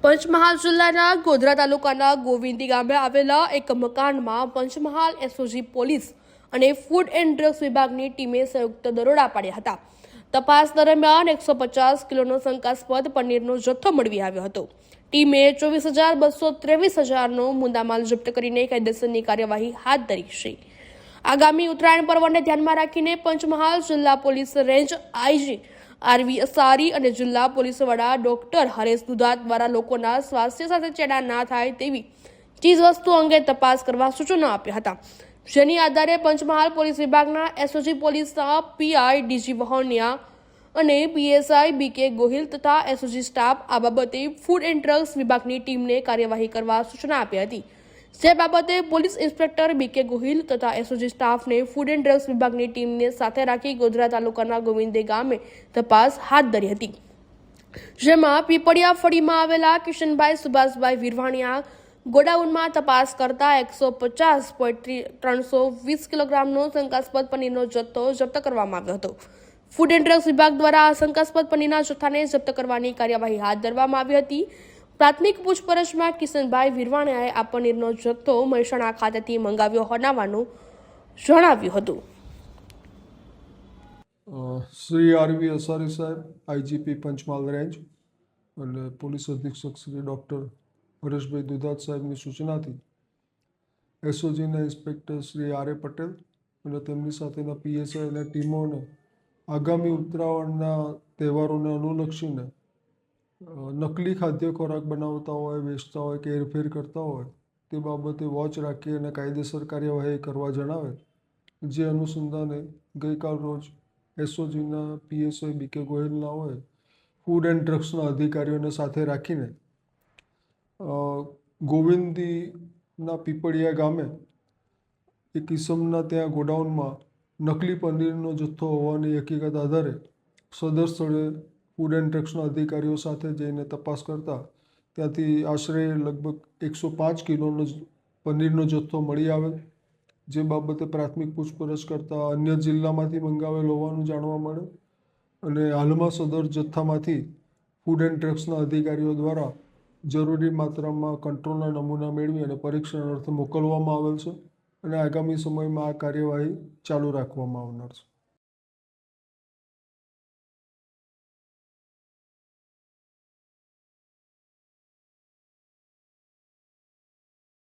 પંચમહાલ જિલ્લાના ગોધરા તાલુકાના ગોવિંદી ગામે આવેલા એક મકાનમાં પંચમહાલ એસઓજી પોલીસ અને ફૂડ એન્ડ ડ્રગ્સ વિભાગની ટીમે સંયુક્ત દરોડા પાડ્યા હતા. તપાસ દરમિયાન 150 કિલોનો શંકાસ્પદ પનીરનો જથ્થો મળી આવ્યો હતો. ટીમે 24,223,000નો મુદ્દામાલ જપ્ત કરીને કાયદેસરની કાર્યવાહી હાથ ધરી છે. આગામી ઉત્તરાયણ પર્વને ધ્યાનમાં રાખીને પંચમહાલ જિલ્લા police range IG RV Asari અને જિલ્લા પોલીસ વડા ડોક્ટર હરેશ દુધાત દ્વારા લોકોના સ્વાસ્થ્ય સાથે ચેડા ના થાય તેવી ચીજવસ્તુ અંગે તપાસ કરવા સૂચનો આપ્યા હતા. જેની આધારે પંચમહાલ પોલીસ વિભાગના એસઓજી પોલીસના પીઆઈ ડીજી વહોનિયા અને પીએસઆઈ બીકે ગોહિલ તથા એસઓજી સ્ટાફ આ બાબતે ફૂડ એન્ડ ડ્રગ્સ વિભાગની ટીમને કાર્યવાહી કરવા સૂચના આપી હતી. જે બાબતે પોલીસ ઇન્સ્પેક્ટર બીકે ગોહિલ તથા એસઓજી સ્ટાફને ફૂડ એન્ડ ડ્રગ્સ વિભાગની ટીમને સાથે રાખી ગોધરા તાલુકાના ગોવિંદે ગામે તપાસ હાથ ધરી હતી. જેમાં પીપળિયા ફળીમાં આવેલા કિશનભાઈ સુભાષભાઈ વિરવાણિયા ગોડાઉનમાં તપાસ કરતા 150.320 કિલોગ્રામનો શંકાસ્પદ પનીરનો જથ્થો જપ્ત કરવામાં આવ્યો હતો. ફૂડ એન્ડ ડ્રગ્સ વિભાગ દ્વારા આ શંકાસ્પદ પનીરના જથ્થાને જપ્ત કરવાની કાર્યવાહી હાથ ધરવામાં આવી હતી. પ્રાથમિક પૂછપરછમાં કિશનભાઈ વિરવાણિયાએ આ પનીરનો જથ્થો મહેસાણા ખાતેથી મંગાવ્યો હોવાનું જણાવ્યું હતું. શ્રી આરવી અસારી સાહેબ, આઈજીપી પંચમહાલ રેન્જ અને પોલીસ અધિક્ષક શ્રી ડૉક્ટર હરેશભાઈ દુધાત સાહેબની સૂચનાથી એસઓજીના ઇન્સ્પેક્ટર શ્રી આર એ પટેલ અને તેમની સાથેના પીએસઆઈ અને ટીમોને આગામી ઉત્તરાયણના તહેવારોને અનુલક્ષીને નકલી ખાદ્ય ખોરાક બનાવતા હોય, વેચતા હોય કે હેરફેર કરતા હોય તે બાબતે વોચ રાખી અને કાયદેસર કાર્યવાહી કરવા જણાવે. જે અનુસંધાને ગઈકાલ રોજ એસઓજીના પીએસઆઈ બીકે ગોહિલના હોય ફૂડ એન્ડ ડ્રગ્સના અધિકારીઓને સાથે રાખીને ગોવિંદીના પીપળિયા ગામે એક ઈસમના ત્યાં ગોડાઉનમાં નકલી પનીરનો જથ્થો હોવાની હકીકત આધારે સદર સ્થળે ફૂડ એન્ડ ડ્રગ્સના અધિકારીઓ સાથે જઈને તપાસ કરતા ત્યાંથી આશરે લગભગ 105 કિલોનો પનીરનો જથ્થો મળી આવેલ. જે બાબતે પ્રાથમિક પૂછપરછ કરતાં અન્ય જિલ્લામાંથી મંગાવેલ હોવાનું જાણવા મળે અને હાલમાં સદર જથ્થામાંથી ફૂડ એન્ડ ડ્રગ્સના અધિકારીઓ દ્વારા જરૂરી માત્રામાં કંટ્રોલના નમૂના મેળવી અને પરીક્ષણ અર્થે મોકલવામાં આવેલ છે અને આગામી સમયમાં આ કાર્યવાહી ચાલુ રાખવામાં આવનાર છે.